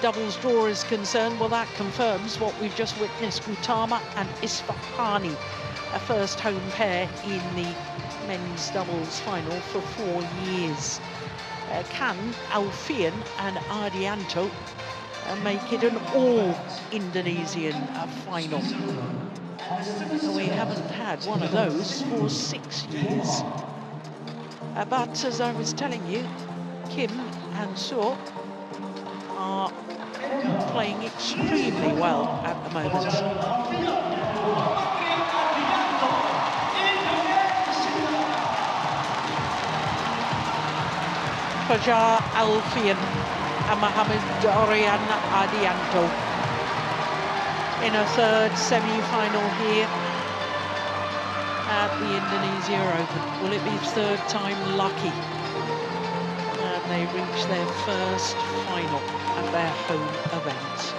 doubles draw is concerned, well, that confirms what we've just witnessed. Utama and Isfahani, a first home pair in the men's doubles final for 4 years. Can Alfian and Ardianto make it an all-Indonesian final? We haven't had one of those for 6 years. But as I was telling you, Kim and So are playing extremely well at the moment. Fajar Alfian and Mohamed Dorian Ardianto in a third semi-final here at the Indonesia Open. Will it be third time lucky? And they reach their first final at their home event.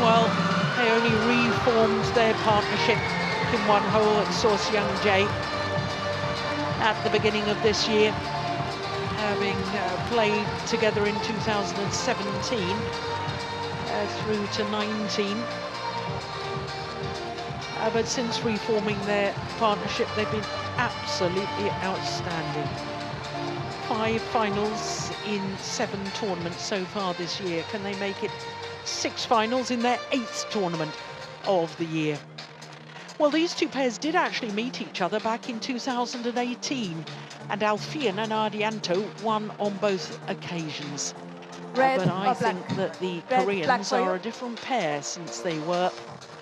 Well, they only reformed their partnership, Kim Won-ho and So Seung-jae, at the beginning of this year, having played together in 2017 through to 19. But since reforming their partnership, they've been absolutely outstanding. 5 finals in 7 tournaments so far this year. Can they make it 6 finals in their 8th tournament of the year? Well, these two pairs did actually meet each other back in 2018, and Alfian and Ardianto won on both occasions. But I think that the Koreans are a different pair since they were.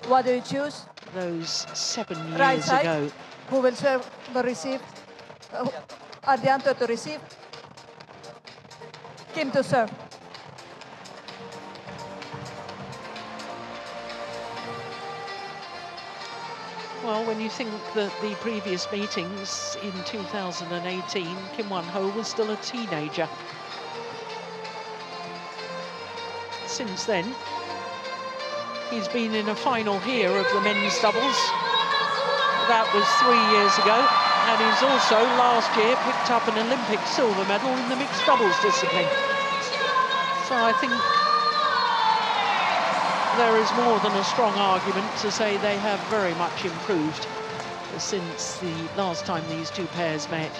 What do you choose? Those 7 years right side. ago. Who will serve the receive? Ardianto to receive. Kim to serve. Well, when you think that the previous meetings in 2018, Kim Won-ho was still a teenager. Since then, he's been in a final here of the men's doubles. That was 3 years ago. And he's also, last year, picked up an Olympic silver medal in the mixed doubles discipline. So I think there is more than a strong argument to say they have very much improved since the last time these two pairs met.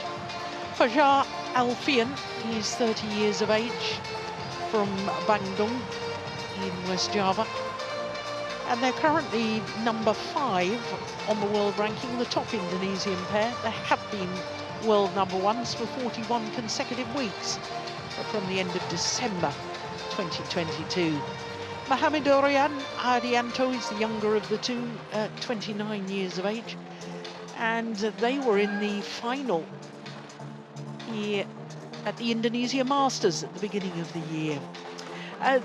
Fajar Alfian, he's 30 years of age, from Bandung in West Java. And they're currently number 5 on the world ranking, the top Indonesian pair. They have been world number 1s for 41 consecutive weeks from the end of December 2022. Mohamed Dorian Ardianto is the younger of the two, 29 years of age. And they were in the final here at the Indonesia Masters at the beginning of the year.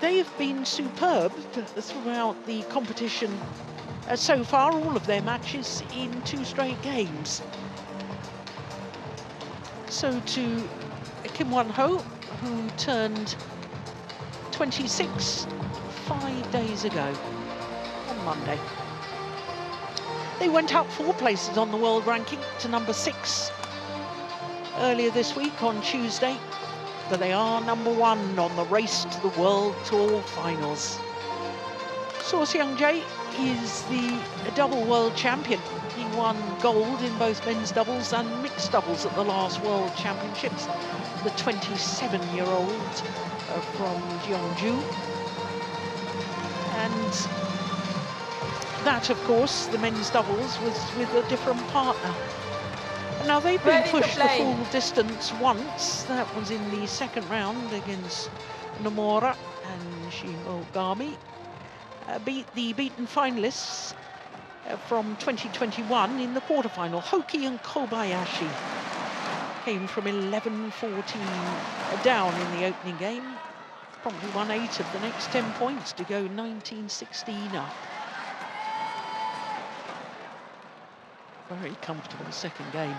They've been superb throughout the competition so far, all of their matches in 2 straight games. So to Kim Won-ho, who turned 26 5 days ago on Monday. They went up 4 places on the world ranking to number 6 earlier this week on Tuesday. But they are number 1 on the race to the World Tour finals. So Seung-jae is the double world champion. He won gold in both men's doubles and mixed doubles at the last World Championships. The 27-year-old from Gyeongju. And that, of course, the men's doubles was with a different partner. Now, they've been pushed the full distance once. That was in the 2nd round against Nomura and Shimogami. Beat the beaten finalists from 2021 in the quarterfinal. Hoki and Kobayashi came from 11-14 down in the opening game. Promptly won 8 of the next 10 points to go 19-16 up. Very comfortable 2nd game.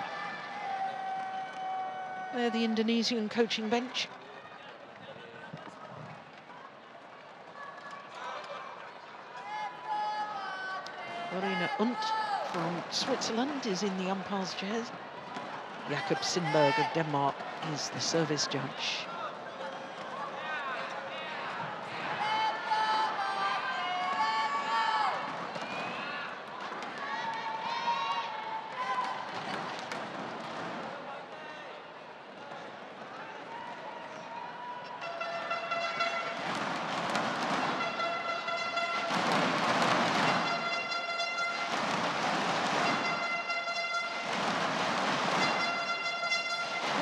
They're the Indonesian coaching bench. Marina Unt from Switzerland is in the umpire's chairs. Jakob Sindberg of Denmark is the service judge.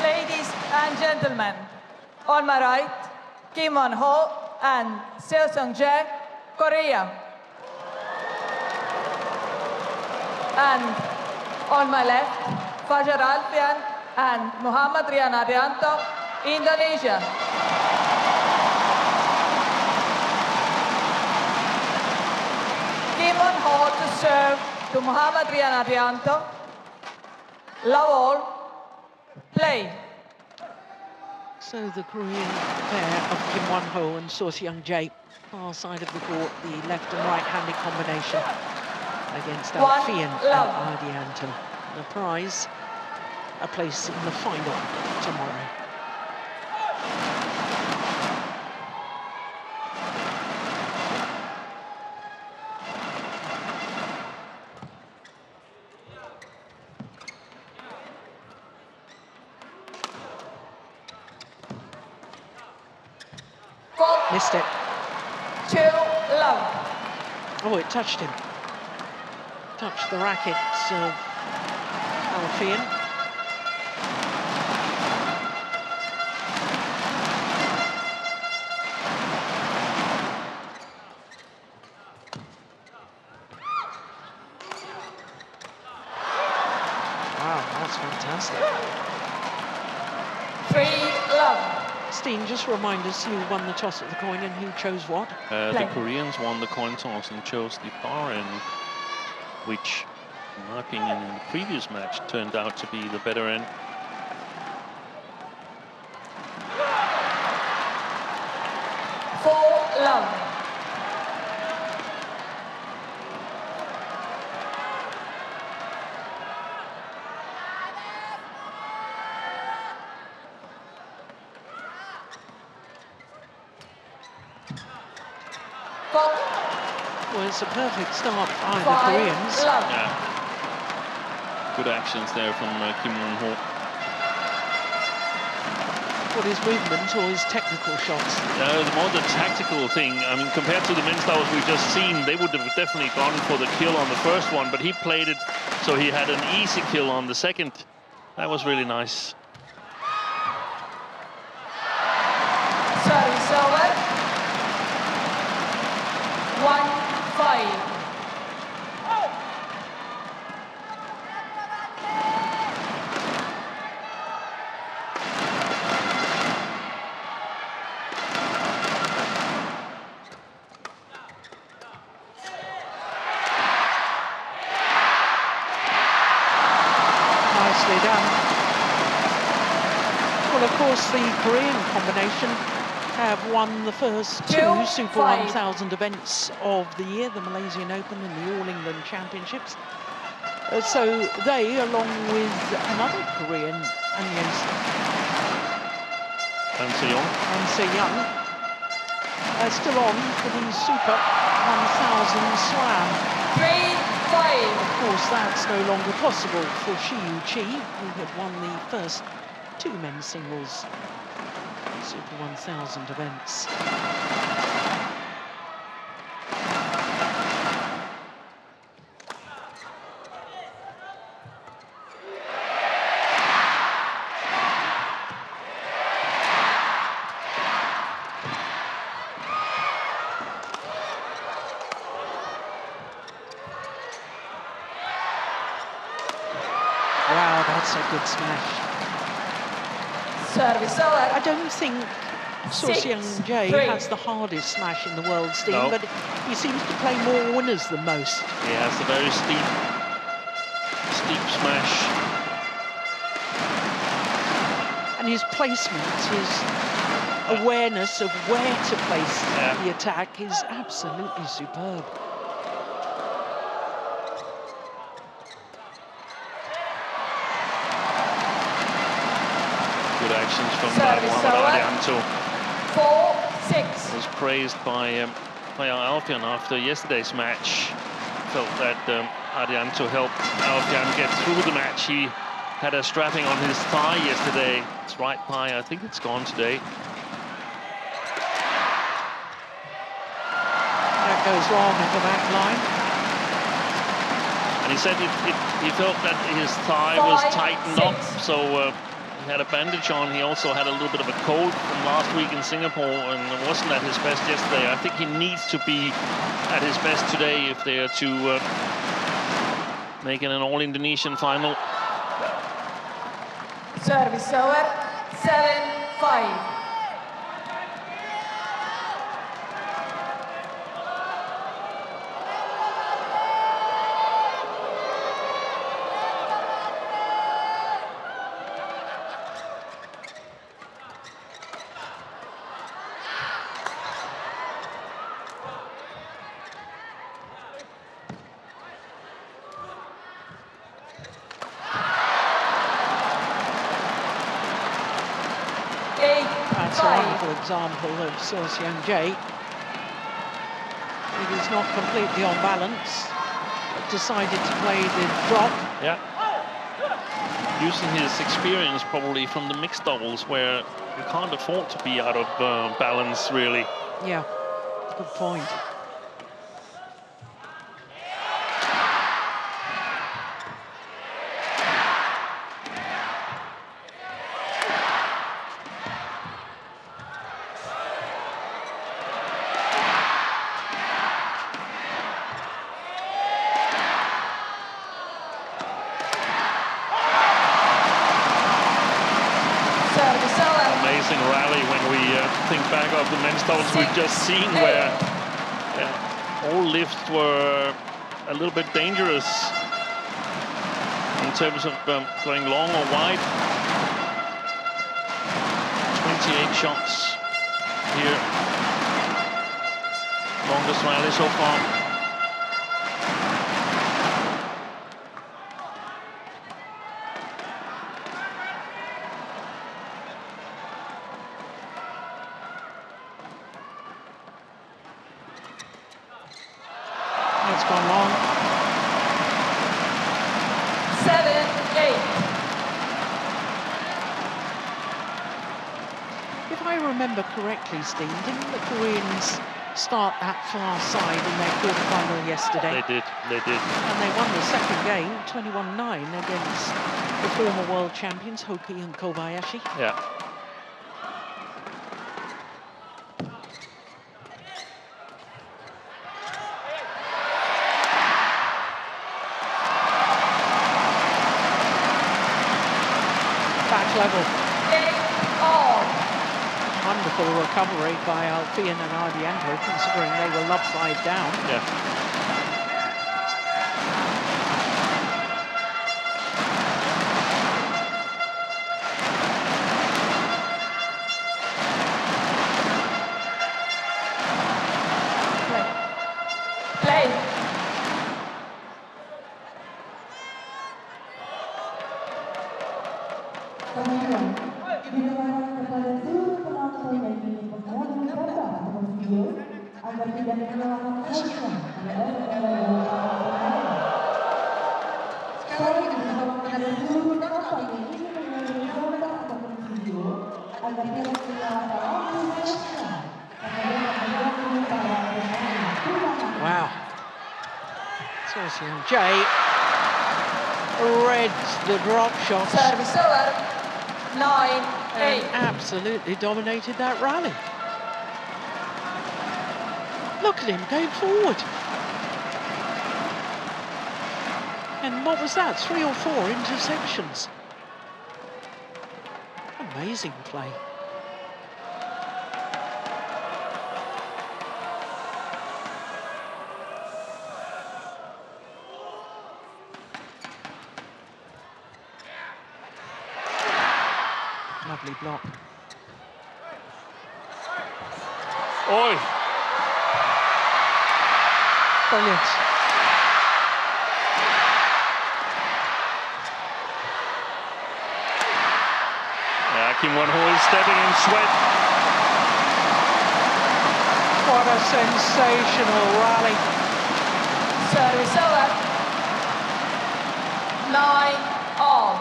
Ladies and gentlemen, on my right, Kim Won-ho and Seo Sung-jae, Korea. And on my left, Fajar Alfian and Muhammad Rian Ardianto, Indonesia. Kim Won-ho to serve to Muhammad Rian Ardianto. Love all. Play. So the Korean pair of Kim Won-ho and Seo Sung-jae, far side of the court, the left and right-handed combination against Alfian and Ardianto. The prize, a place in the final tomorrow. Missed it. 2-love. Oh, it touched him. Touched the rackets of Alfian. Wow, that's fantastic. 3-love. Steen, just remind us who won the toss at the coin and who chose what? The Koreans won the coin toss and chose the far end, which, in my opinion, in the previous match turned out to be the better end. Love. Well, it's a perfect start by the Koreans. Yeah. Good actions there from Kim Won-ho. What, his movement or his technical shots? The more the tactical thing. I mean, compared to the men's doubles we've just seen, they would have definitely gone for the kill on the first one, but he played it so he had an easy kill on the second. That was really nice. Service over. 1-5. Nicely done. Well, of course, the Korean combination have won the first two Super 1000 events of the year, the Malaysian Open and the All England Championships. So they, along with another Korean, And Se-young, are still on for the Super 1000 Slam. 3-5. Of course, that's no longer possible for Shiyu Chi, who had won the first two men's singles Super 1000 events. Wow, that's a good smash. Service over. I don't think Seo Sung-jae has the hardest smash in the world, Steve, No. but he seems to play more winners than most. he has a very steep smash. And his placement, his awareness of where to place the attack is absolutely superb. Good actions from Service Muhammad over. Ardianto. 4-6. Was praised by Alfian after yesterday's match. Felt that Ardianto helped Alfian get through the match. He had a strapping on his thigh yesterday. His right thigh, I think it's gone today. That goes long in the back line. And he said he felt that his thigh was tightened up, so he had a bandage on. He also had a little bit of a cold from last week in Singapore and wasn't at his best yesterday. I think he needs to be at his best today if they are to make it an all-Indonesian final. Service over. 7-5. That's a wonderful example of Seung Jae. He was not completely on balance, but decided to play the drop. Yeah. Using his experience probably from the mixed doubles, where you can't afford to be out of balance, really. Yeah, good point. Amazing rally when we think back of the men's doubles we've just seen, where all lifts were a little bit dangerous in terms of going long or wide. 28 shots here. Longest rally so far. It's gone long. 7-8. If I remember correctly, Steve, didn't the Koreans start that far side in their quarterfinal yesterday? They did. And they won the second game, 21-9, against the former world champions, Hoki and Kobayashi. Yeah. Level. 8-all. Wonderful recovery by Alfian and Ardianto, considering they were lopside down. Yeah. Play. kepada seluruh penonton yang ingin mengambil gambar atau video agar tidak mengalami kesalahan pada Sekali lagi dihimbau kepada seluruh penonton yang ingin mengambil gambar atau video agar tidak mengalami kesalahan. Wow. Seung Jae read the drop shots. Service over. 9-8. Absolutely dominated that rally. Look at him going forward. And what was that? 3 or 4 interceptions. Amazing play. Lovely block. Oi! Brilliant. Yeah, Kim Won-ho is stepping in sweat. What a sensational rally. Service over. 9-all.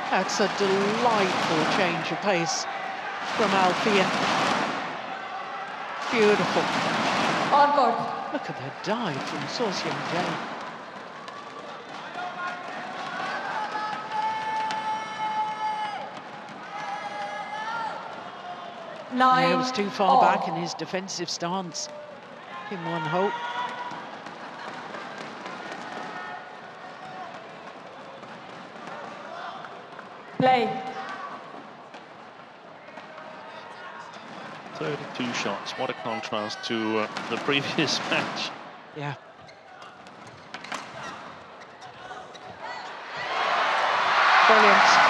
That's a delightful change of pace from Alfian. Beautiful. On court. Look at that dive from Seo-seung-jae. 9. He was too far back in his defensive stance. Kim Won-ho. Play. 32 shots. What a contrast to the previous match. Yeah. Brilliant.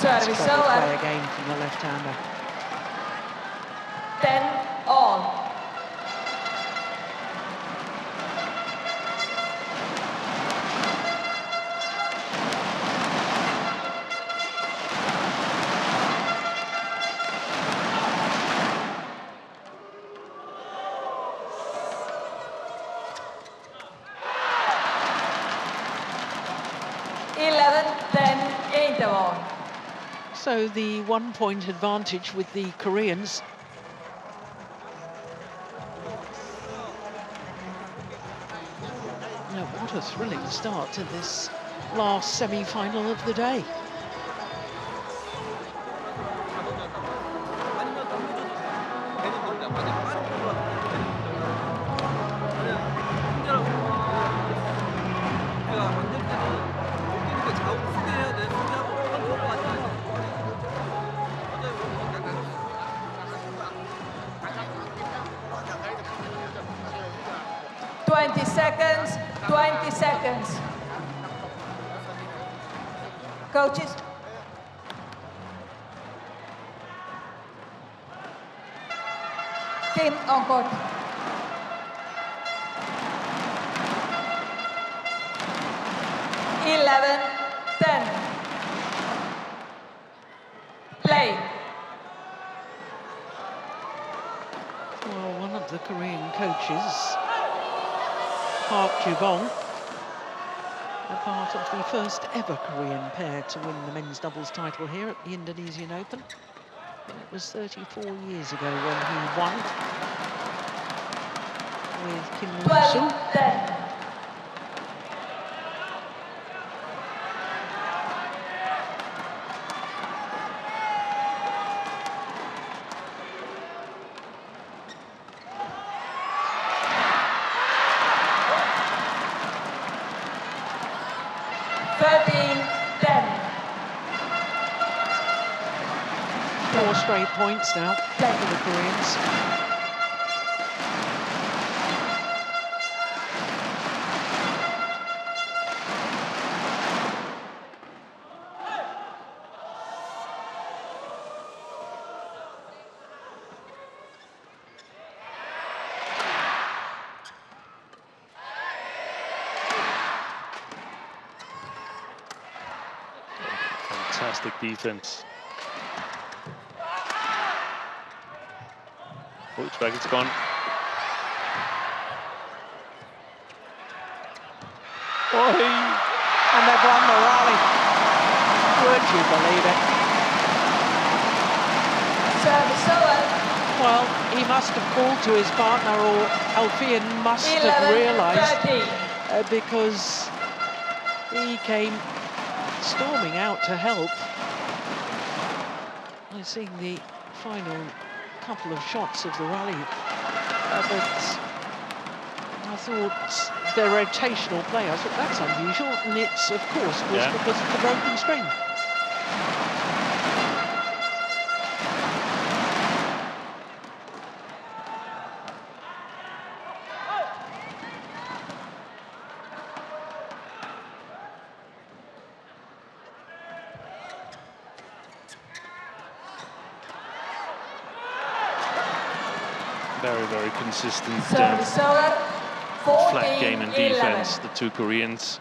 Service Play over. again from the left-hander. 10-all. Interval. So the 1-point advantage with the Koreans. Now, what a thrilling start to this last semi-final of the day. Coaches. Kim on court. Eleven, 10. Play. Well, one of the Korean coaches, Park Ju-bong, a part of the first ever Korean pair to win the men's doubles title here at the Indonesian Open. And it was 34 years ago when he won with Kim Won-soo. 12-10. Four straight points now for the Koreans. Fantastic defense. Oh, it's back, it's gone. Oi! And they've won the rally. Would you believe it? Service over. Well, he must have called to his partner, or Alfian must have realised, because he came storming out to help. I've seen the final couple of shots of the rally. But I thought their rotational play, I thought that's unusual, and it's, of course, was because of the broken string. Very, very consistent Flat game and defense, the two Koreans.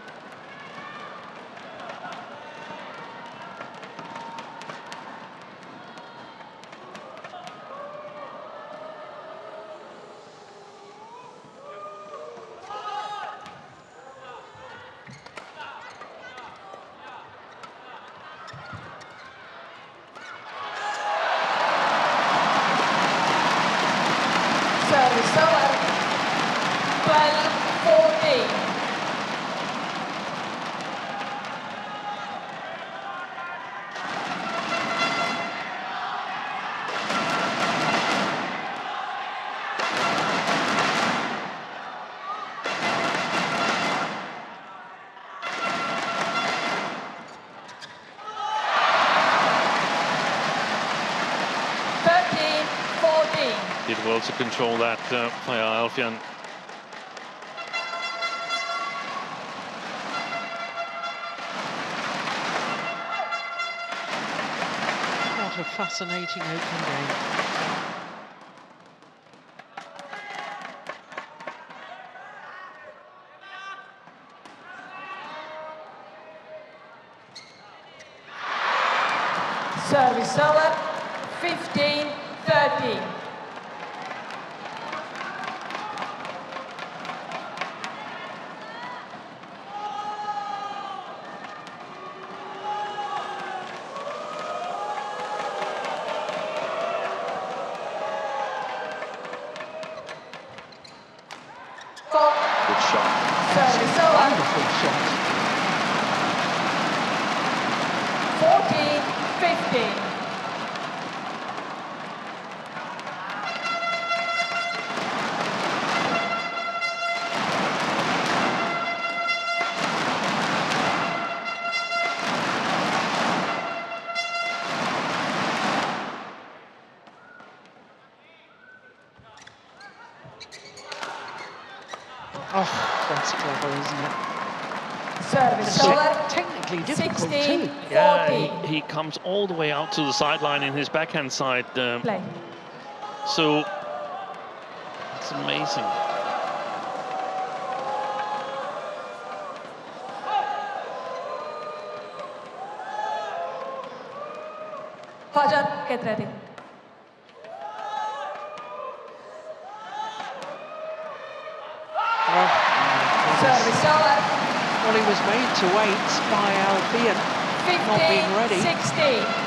Did well to control that player, Alfian. What a fascinating open game. Service over, 15-13. Good shot. Service over, Wonderful shot. 14-15. Oh, that's clever, isn't it? Service So over, technically difficult 16-14. too. Yeah, he comes all the way out to the sideline in his backhand side. Play. So it's amazing. Fajar, get ready. Service over, Well, he was made to wait by Alfian, not being ready. 15-16.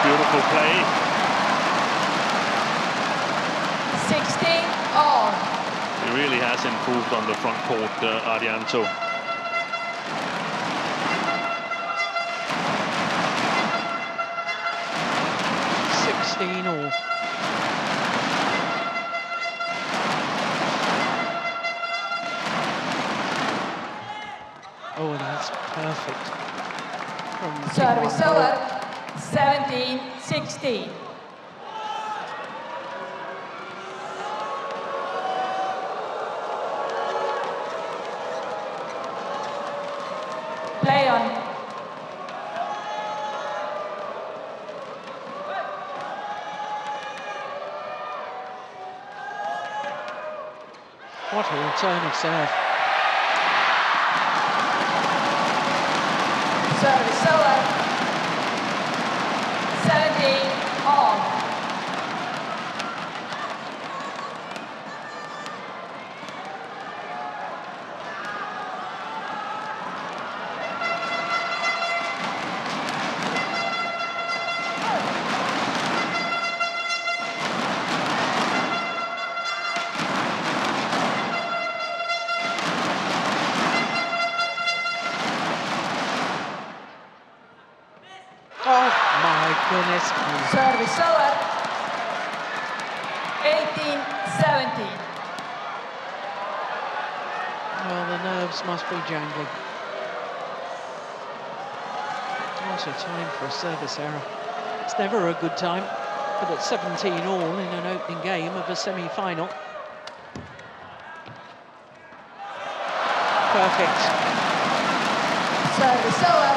Beautiful play. 16 all. He really has improved on the front court, Ardianto. Oh, that's perfect. From Service Kim Won-ho. over, 17-16. Play on. What a return of serve. Service over, 17 all. Nerves must be jangling. What a time for a service error. It's never a good time, but at 17 all in an opening game of a semi-final. Perfect. Service over,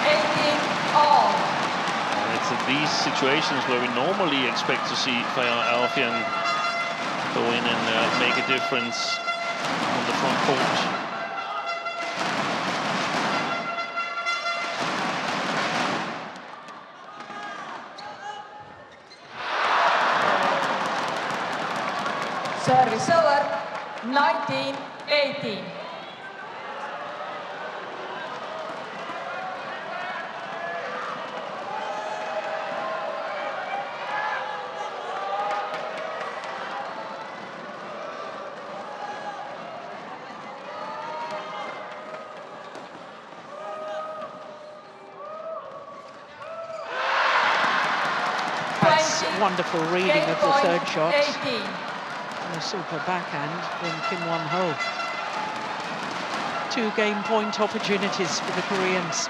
18 all. It's in these situations where we normally expect to see Alfian go in and make a difference on the front court. Service over, 19-18. That's wonderful reading of the third shot. 18. And a super backhand from Kim Won-ho. 2 game point opportunities for the Koreans.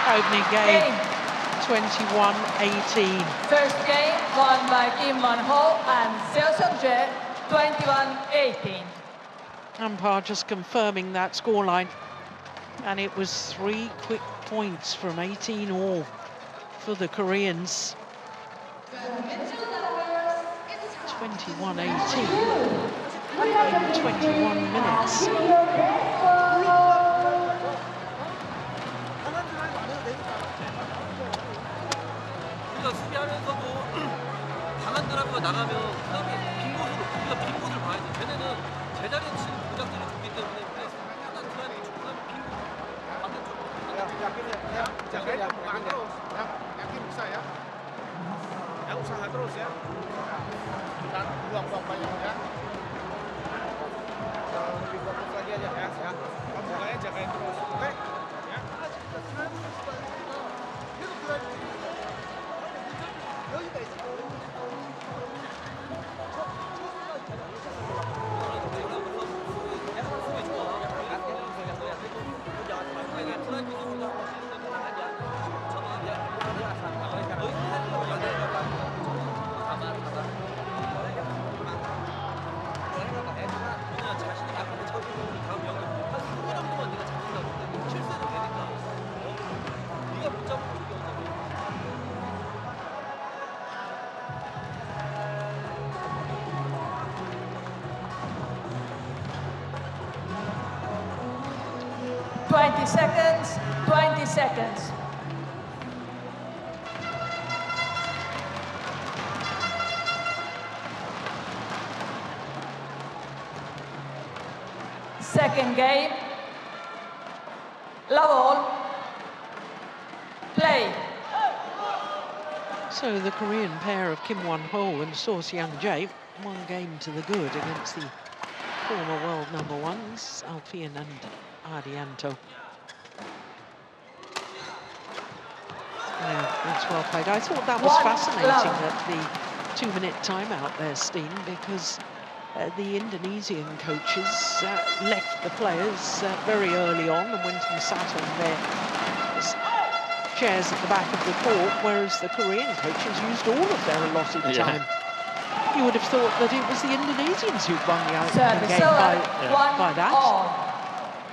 Opening game, 21-18. First game won by Kim Won-ho and Seo Seung-jae, 21-18. Umpire just confirming that scoreline. And it was 3 quick points from 18 all for the Koreans. 21-18 in 21 minutes. 수비하면서도 강한 드라이브가 나가면 그다음에 빈 곳으로 우리가 빈 곳을 봐야지. 걔네는 제자리에 치는 동작들이 좋기 때문에 약간 드라이브 주고 나면 빈 곳 반대쪽으로. Yakin bisa ya? Yang usaha terus ya. Dan buang-buang banyak ya. Lebih fokus lagi aja ya. Kamu jagain terus, oke? Ya. Seconds, 20 seconds. Second game, love all, play. So the Korean pair of Kim Won-ho and Seo Seung-jae, 1 game to the good against the former world #1s, Alfian and Ardianto. Yeah, that's well played. I thought that was fascinating at the 2-minute timeout there, Steen, because the Indonesian coaches left the players very early on and went and sat on their chairs at the back of the court, whereas the Korean coaches used all of their allotted time. You would have thought that it was the Indonesians who'd won the opening game by that,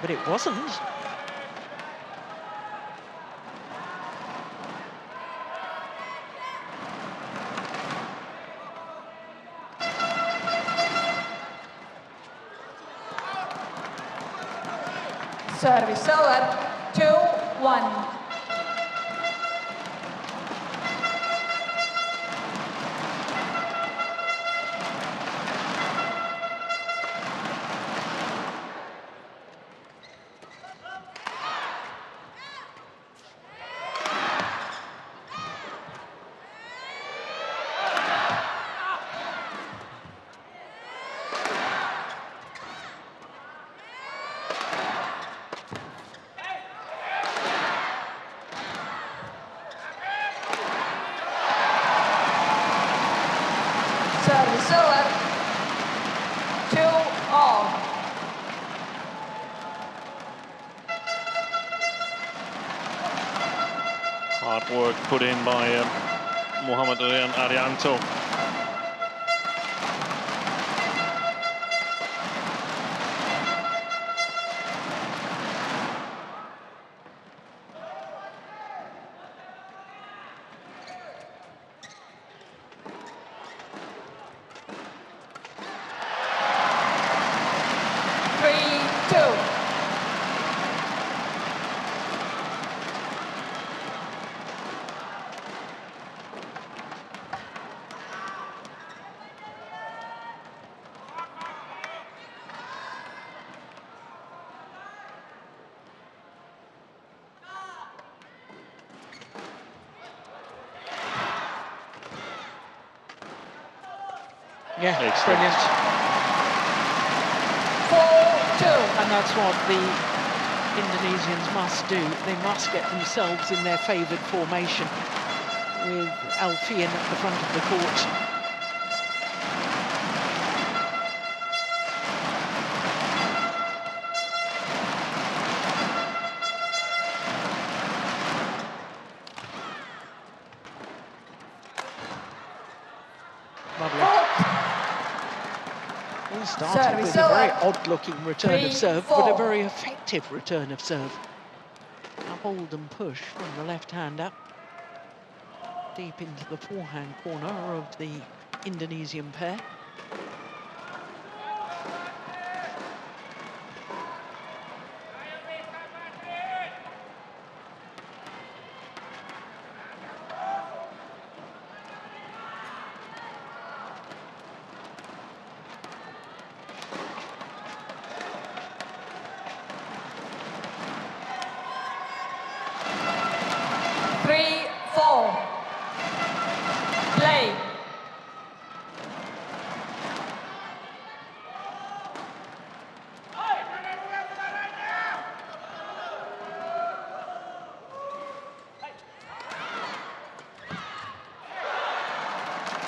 but it wasn't. Service over, 2-1. work put in by Muhammad Ardianto. Yeah, excellent. Brilliant. 4-2. And that's what the Indonesians must do. They must get themselves in their favoured formation with Alfian at the front of the court. Started with a very odd-looking return of serve, but a very effective return of serve. Coupled and push from the left-hander deep into the forehand corner of the Indonesian pair.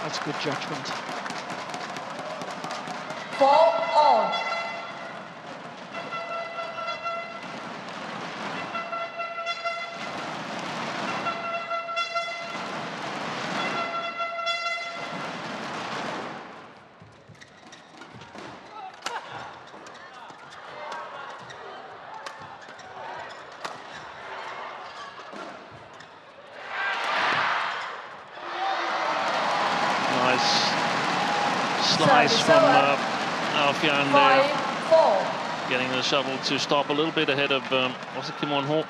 That's good judgment. 4-all. Slice from Alfian there, getting the shuttle to stop a little bit ahead of was it Kim Won-ho?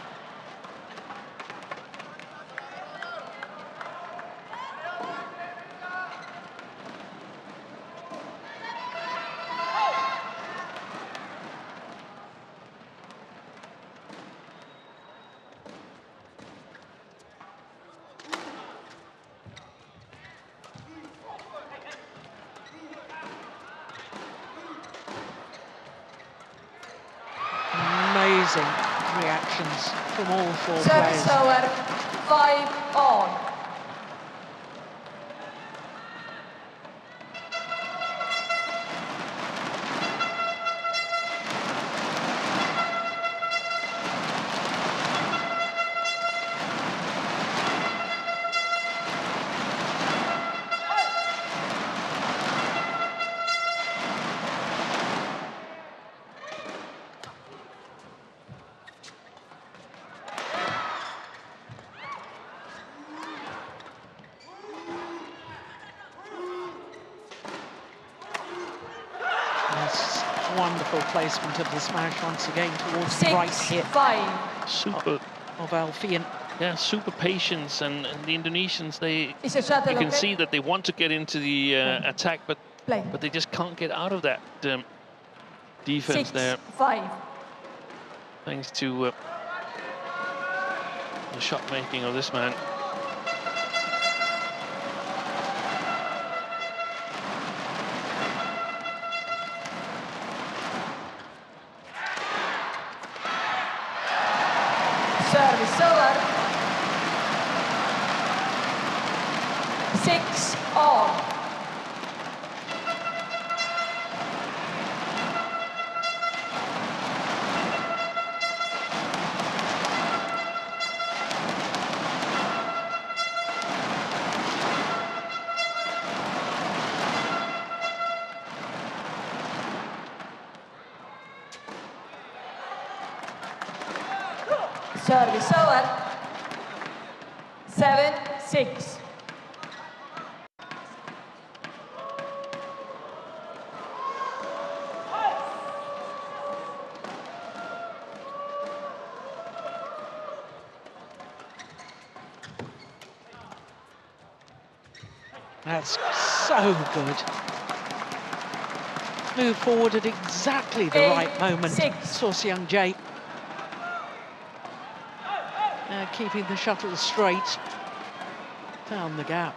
Amazing reactions from all four Service players. over, 5-all. Wonderful placement of the smash once again towards the right hip. 6-5. Super of Alfian. Yeah, super patience, and the Indonesians, you can see that they want to get into the attack, but they just can't get out of that defense there. 6-5. Thanks to the shot making of this man. Service over. 6-all. Service over. 7-6. That's so good. Move forward at exactly the right moment. So Seung-jae. Keeping the shuttle straight. Found the gap.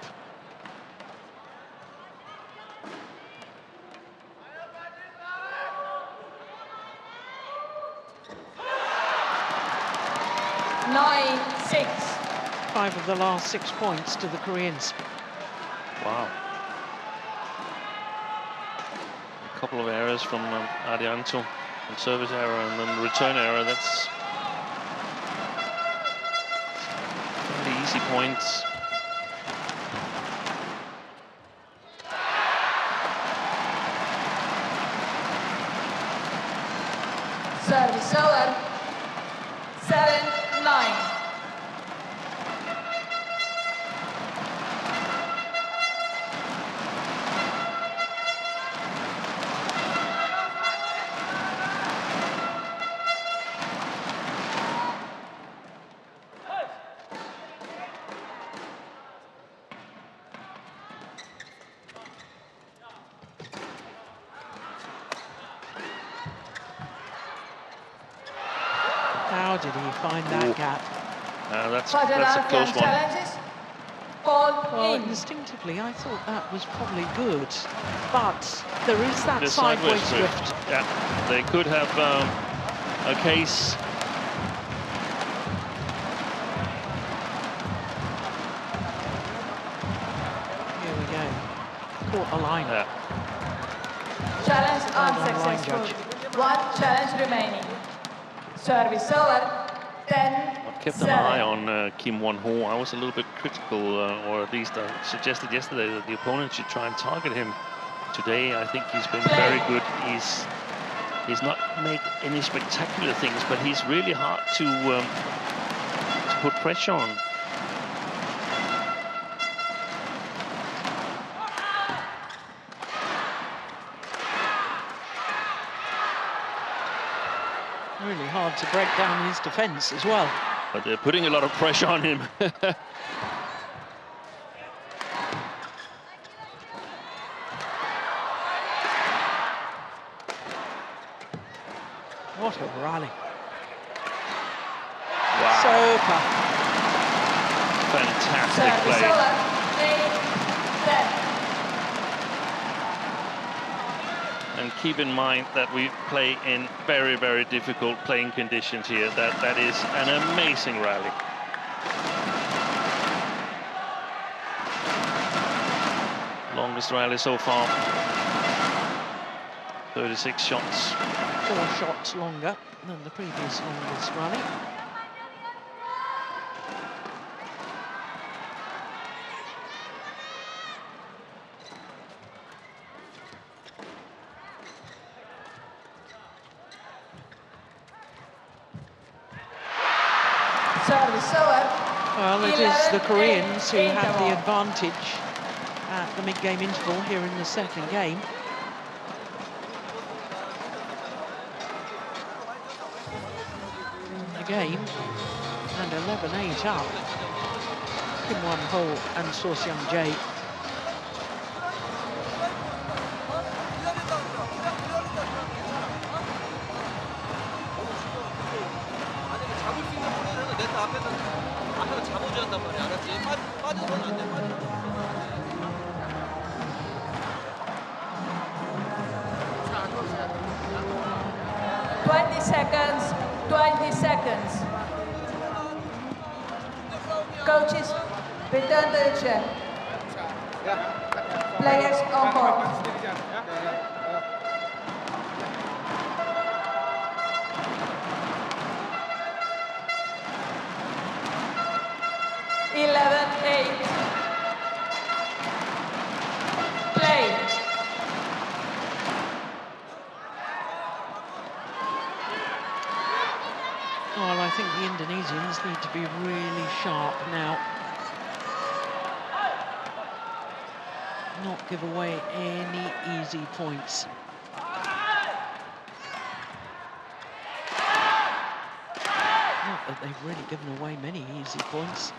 Nine, 6. 5 of the last 6 points to the Koreans. Wow. A couple of errors from Ardianto, and service error and then return error. That's fairly easy points. Service over. 7-9. How did he find that gap? That's a close one. Challenges. Call Well, in. instinctively, I thought that was probably good, but there is that The sideways drift. Yeah, they could have a case. Here we go. Caught the line. Yeah. Challenge Line unsuccessful. judge. 1 challenge remaining. Service over. 10. I've kept an eye on Kim Won-ho. I was a little bit critical, or at least I suggested yesterday that the opponent should try and target him. Today, I think he's been very good. He's not made any spectacular things, but he's really hard to put pressure on. Really hard to break down his defence as well. But they're putting a lot of pressure on him. What a rally. Wow. Super. Fantastic Service play. over. 8, 10. And keep in mind that we play in very, very difficult playing conditions here. That is an amazing rally. Longest rally so far. 36 shots. 4 shots longer than the previous longest rally. Service over. Well, it is the 11-8 Koreans who have the interval. advantage at the mid-game interval here in the second game. The game, and 11-8 up. Kim Won-ho and So Seung-jae. 만약에 잡을 수 있는 볼을 네트 앞에서 잡아줘야 한단 말이야. 알았지? 빠져서는 안 돼. 빠져. 20 seconds. 20 seconds. Coaches, return to the chair. Players on court. Play. Well, I think the Indonesians need to be really sharp now. Not give away any easy points. Not that they've really given away many easy points.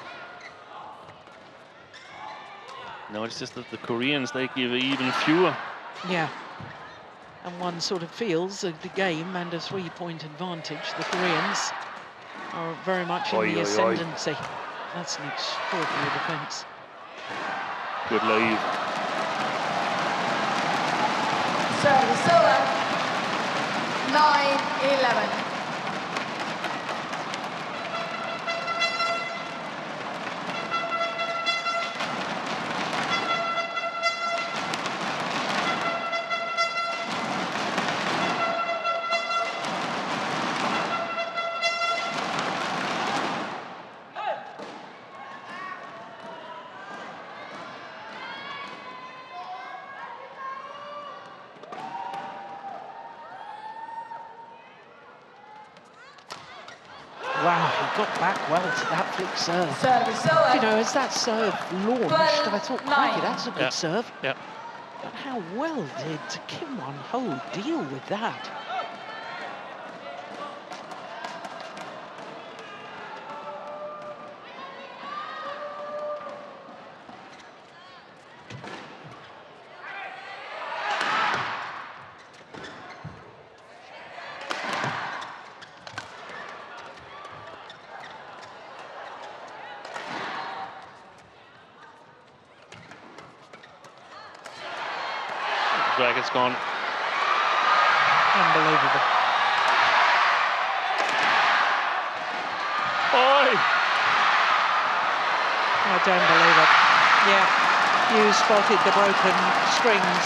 No, it's just that the Koreans, they give even fewer. Yeah. And one sort of feels the game and a 3-point advantage. The Koreans are very much in the ascendancy. That's an extraordinary defence. Good lead. Service over. 9-11. Wow, he got back well to that flick serve. Service over. You know, as that serve launched, I thought, crikey, that's a good serve. Yeah. But how well did Kim Won-ho deal with that? Racket's gone. Unbelievable. Oi! I don't believe it. Yeah, you spotted the broken strings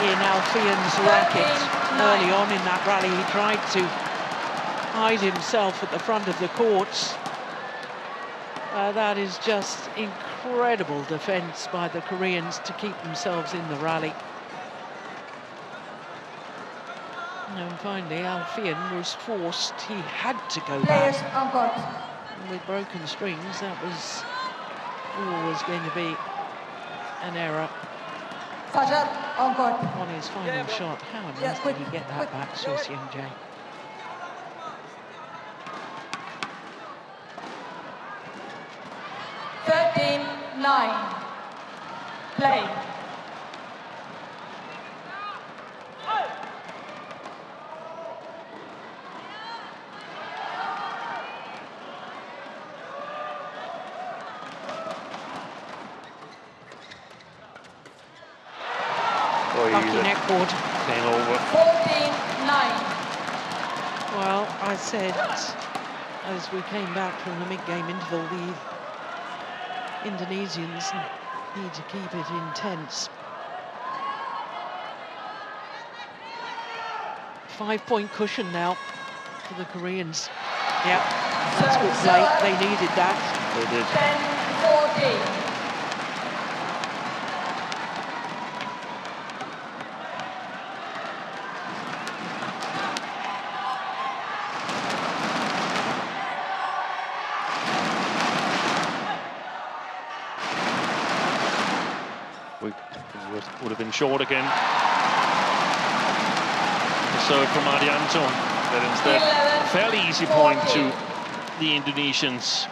in Alfian's racket early on in that rally. He tried to hide himself at the front of the courts. That is just incredible defence by the Koreans to keep themselves in the rally. And finally, Alfian was forced, he had to go Players back. on court. And with broken strings, that was always going to be an error Fajar on court. on his final shot. How on earth did he get that back, Seo Seung-jae? Play. Lucky neckboard. Came over. 14-9. Well, I said, as we came back from the mid-game interval, the Indonesians need to keep it intense. 5-point cushion now for the Koreans. Yeah, that's good play. They needed that. They did. 10-14. Would have been short again. So from Ardianto, but instead a fairly easy point to the Indonesians.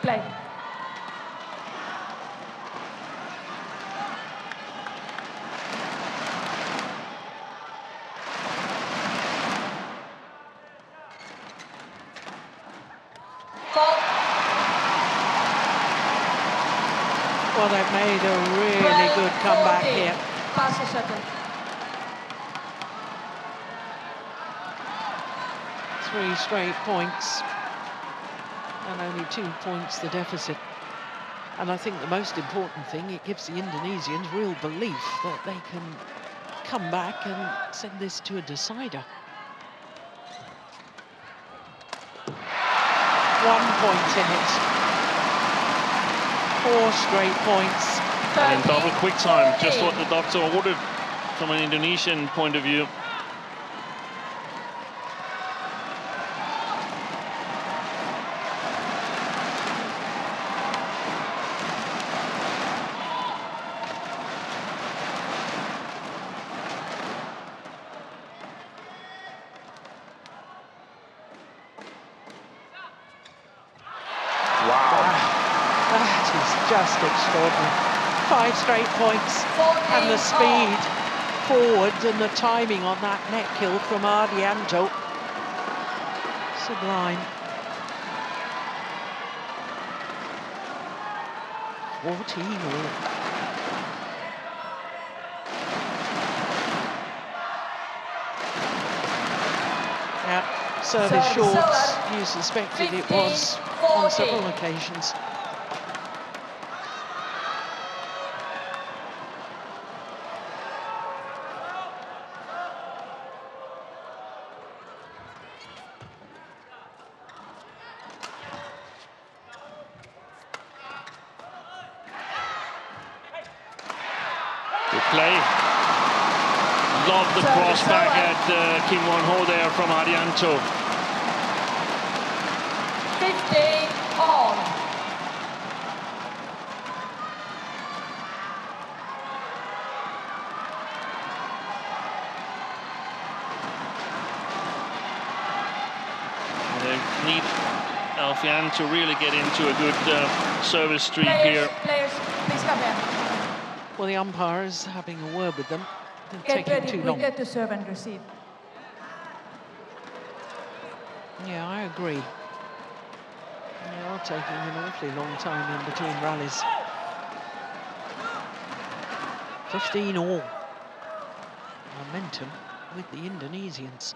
Play. Well, they've made a really good comeback here. Pass the shuttle. 3 straight points, and only 2 points the deficit. And I think the most important thing, it gives the Indonesians real belief that they can come back and send this to a decider. 1 point in it. 4 straight points. And in double quick time, just what the doctor ordered from an Indonesian point of view. just extraordinary. 5 straight points, and the speed forwards and the timing on that neck kill from Ardianto. Sublime. 14 all. Yeah, service shorts. You suspected it was on several occasions. Play. Love the cross back at Kim Won-ho there from Ardianto. 15 all. They need Alfian to really get into a good service streak here. Players, please come in. Well, the umpire is having a word with them. They're Get taking ready, too we long. get to serve and receive. Yeah, I agree. They are taking an awfully long time in between rallies. 15 all. Momentum with the Indonesians.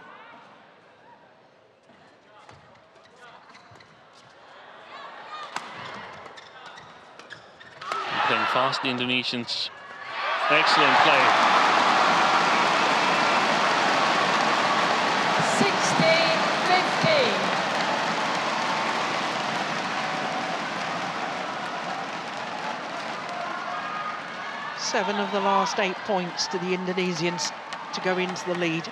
Playing fast, the Indonesians. Excellent play. 16-15. Seven of the last 8 points to the Indonesians to go into the lead.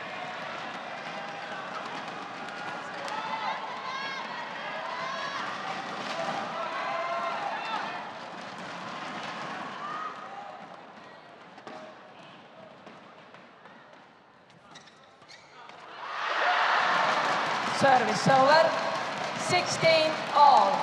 Service over. 16 all.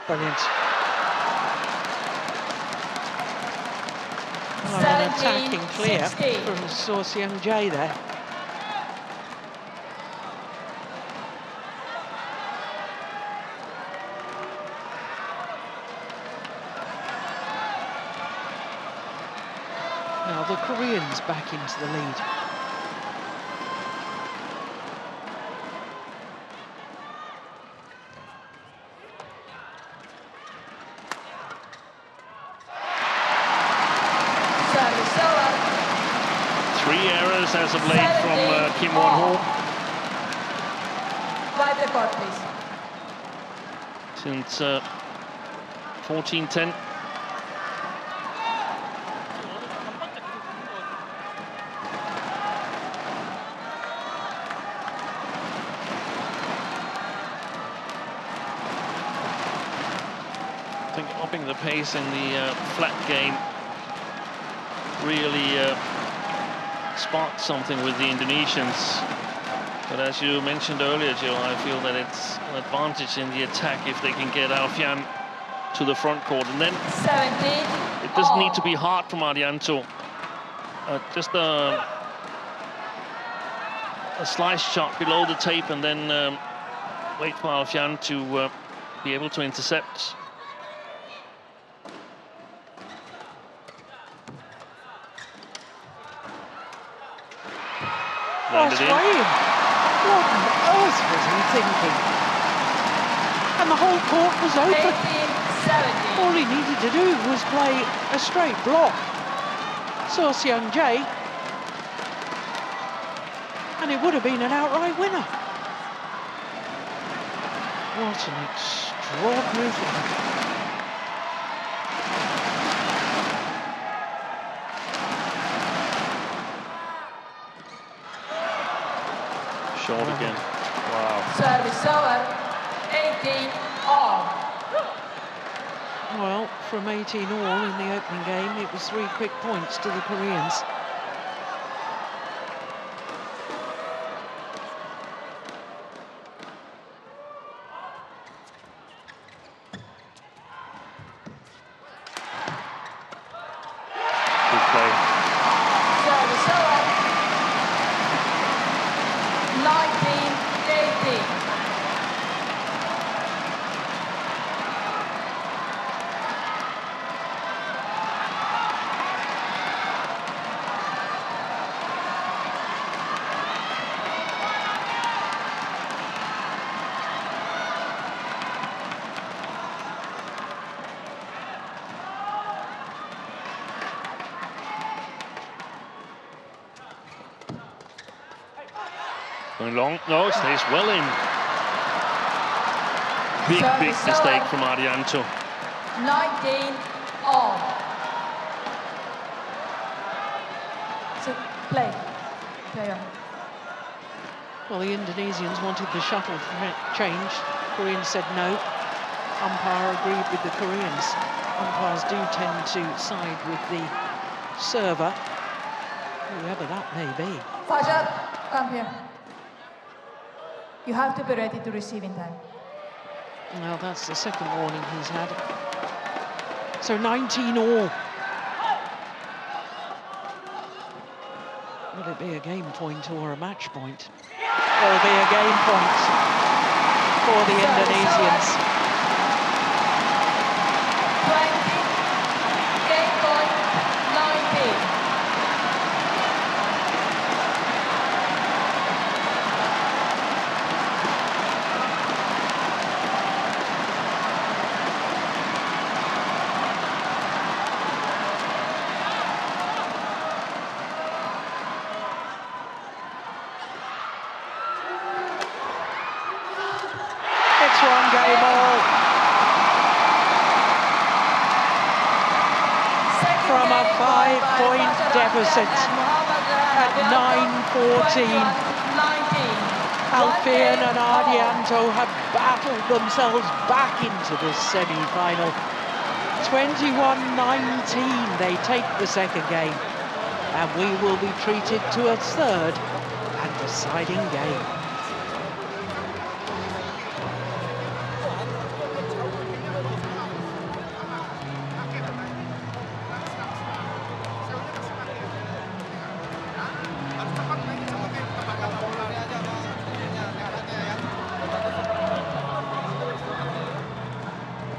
Brilliant. Well, an attacking clear from Suh Seung-jae there. Now the Koreans back into the lead. As of late from Kim Won-ho. Wipe the court, please. Since 14-10. I think upping the pace in the flat game really sparked something with the Indonesians. But as you mentioned earlier, Jill, I feel that it's an advantage in the attack if they can get Alfian to the front court. And then 17. It doesn't need to be hard from Ardianto. Just a slice shot below the tape and then wait for Alfian to be able to intercept. What on earth was he thinking? And the whole court was open. 18-17. All he needed to do was play a straight block. Suh Seung-jae. And it would have been an outright winner. What an extraordinary thing. 15 Short again. Wow. Service over, 18 all. Well, from 18 all in the opening game, it was 3 quick points to the Koreans. Good play. Service over, 19-18. Going long. No, it stays well in. Big mistake from Ardianto. 19 all. So play. Play on. Well, the Indonesians wanted the shuttle change. Koreans said no. Umpire agreed with the Koreans. Umpires do tend to side with the server, whoever that may be. Fajar, come here. You have to be ready to receive in time. Well, that's the second warning he's had. So 19 all. Will it be a game point or a match point? It'll be a game point for the Indonesians. 20, game point, 19. From a 5-point deficit at 9:14. Alfian and Ardianto have battled themselves back into the semi-final. 21-19, they take the second game, and we will be treated to a third and deciding game.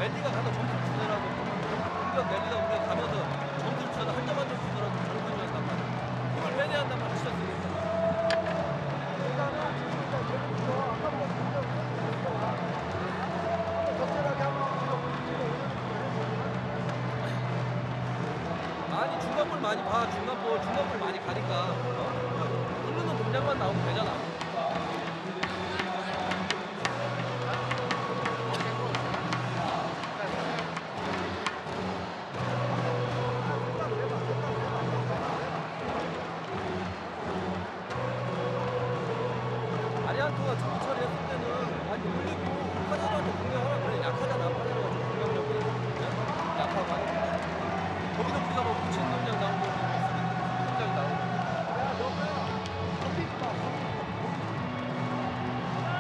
랠리가 가서 점수 주더라도 공격 랠리가 우리가 가면서 점수 주더라도 한 점 한 점 주더라도 장점이었단 말이야. 이걸 빼내야 한단 말이야. 시작되니까. 아니 중간볼 많이 봐. 중간볼 많이 가니까 흐르는 동작만 나오면 되잖아. 아리안토가 정비 처리했을 때는 많이 올리고 파자로한테 공격하라 그래. 약하잖아. 파자로가 좀 공격력이 약하고 하니까. 거기서 우리가 뭐 붙인 능력 나오고 능력이 나오고.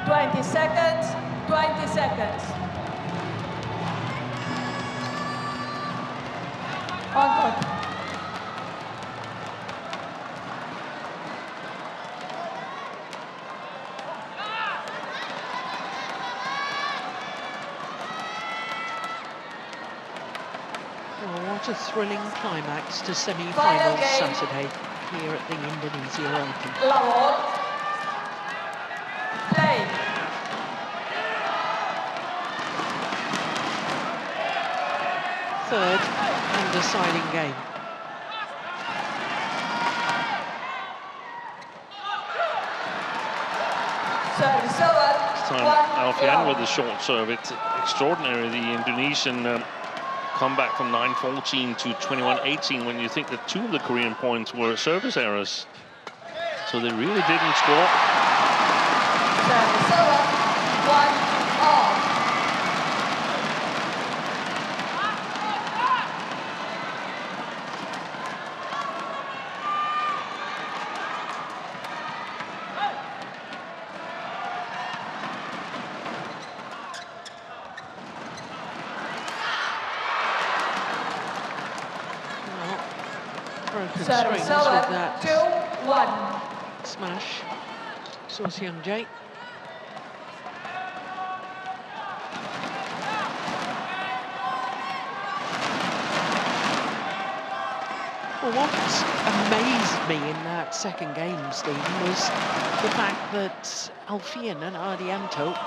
20 seconds, 20 seconds. On court. Well, what a thrilling climax to semi-finals Saturday here at the Indonesia Open. Lawal. Play. Third and deciding game. Service over. This time Alfian with the short serve. It's extraordinary, the Indonesian comeback from 9-14 to 21-18 when you think that 2 of the Korean points were service errors. So they really didn't score. Service over. 1-all. Broken Service strings with over. that 2-1. smash. So Seung-jae. Well, what amazed me in that second game, Stephen, was the fact that Alfian and Ardianto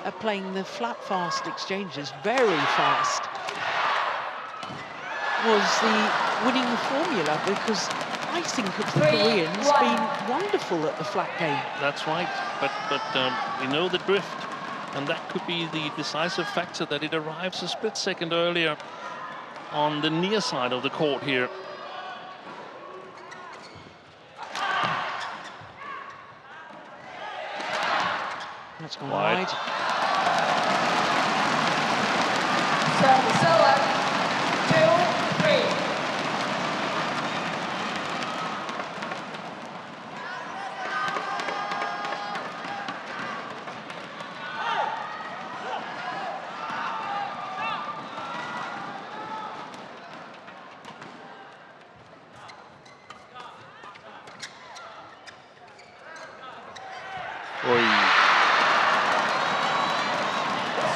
are playing the flat-fast exchanges very fast. Was the winning formula, because I think of the Koreans being wonderful at the flat game. That's right, but we know the drift, and that could be the decisive factor that it arrives a split second earlier on the near side of the court here. That's gone wide. Service over. 2-3.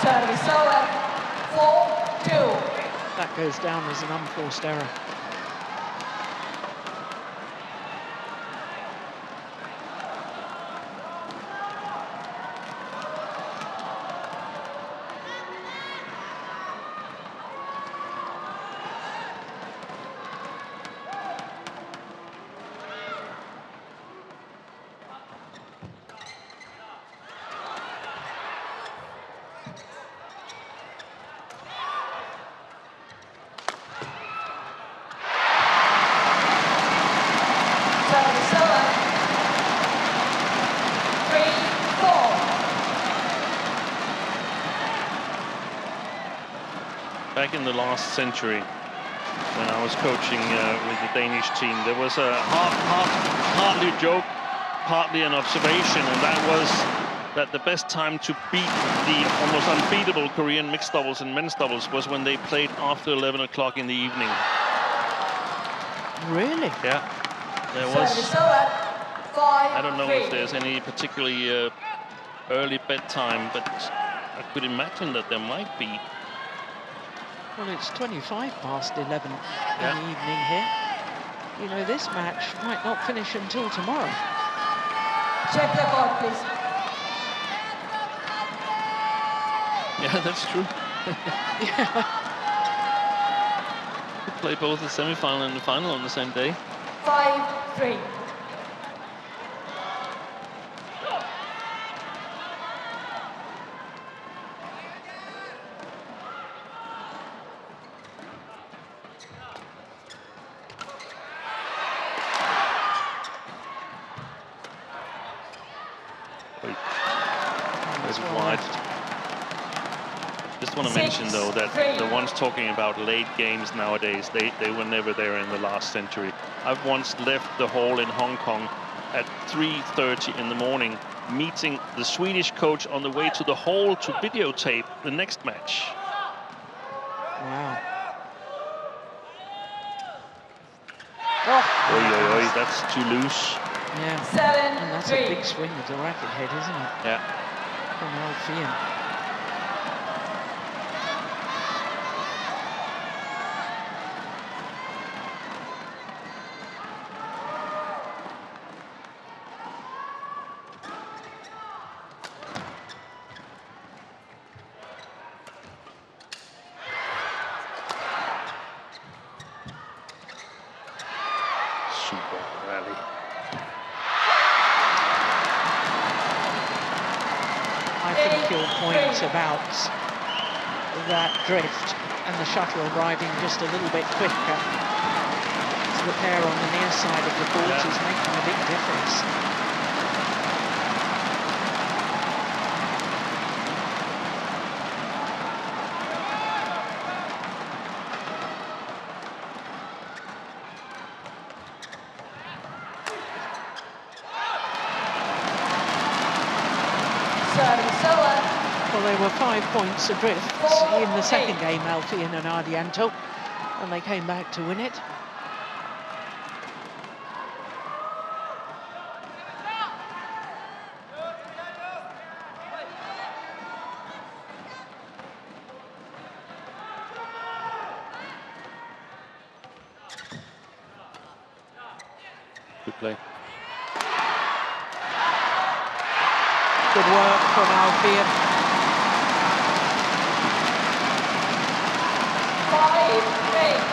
Service over. 4-2. That goes down as an unforced error. Service over. 3-4. Back in the last century, when I was coaching with the Danish team, there was a partly a joke, partly an observation, and that was that the best time to beat the almost unbeatable Korean mixed doubles and men's doubles was when they played after 11 o'clock in the evening. Really? Yeah, there was. Service over. 5-3. I don't know if there's any particularly early bedtime, but I could imagine that there might be. Well, it's 25 past 11 in the evening here. You know, this match might not finish until tomorrow. Check the board, please. Yeah, that's true. Could play both the semi-final and the final on the same day. 5-3. That's wide. Just want to mention, though, that the ones talking about late games nowadays, they were never there in the last century. I've once left the hall in Hong Kong at 3:30 in the morning, meeting the Swedish coach on the way to the hall to videotape the next match. Wow. Oi, oi, oi, that's too loose. Yeah. 7-3. And that's a big swing with the racket head, isn't it? Yeah. From Alfian. Super rally. I think your point about that drift and the shuttle arriving just a little bit quicker to the pair on the near side of the court is making a big difference. Well, they were 5 points adrift in the second game, Alfian and Ardianto, and they came back to win it. Good play. Good work from Alfian. 5-8.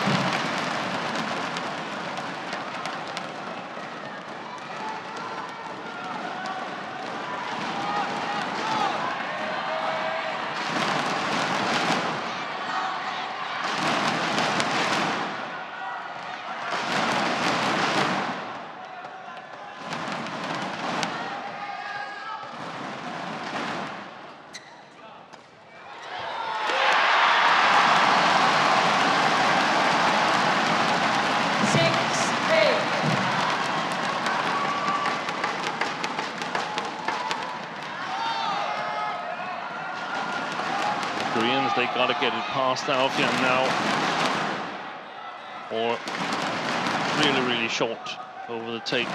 They got to get it past Alfian now, or really short over the tape.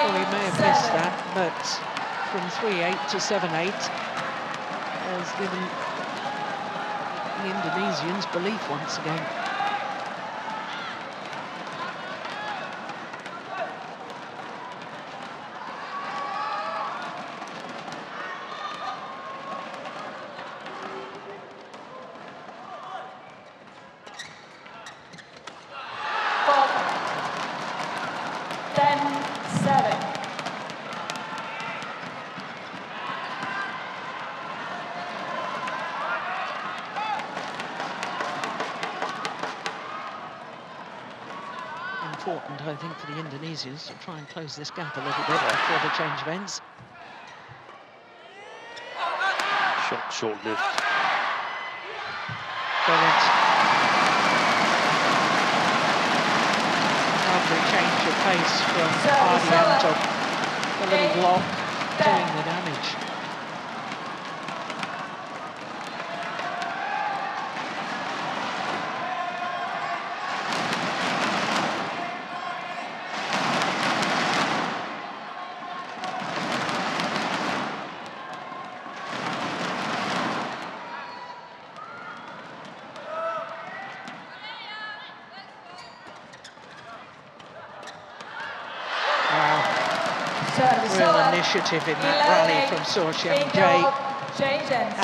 Well, he may have missed that, but from 3-8 to 7-8 has given the Indonesians belief once again. Important, I think, for the Indonesians to try and close this gap a little bit before the change of ends. Short-lived. Brilliant. Lovely change of pace from Ardianto. The little block doing the damage. Real initiative in that rally from Jae,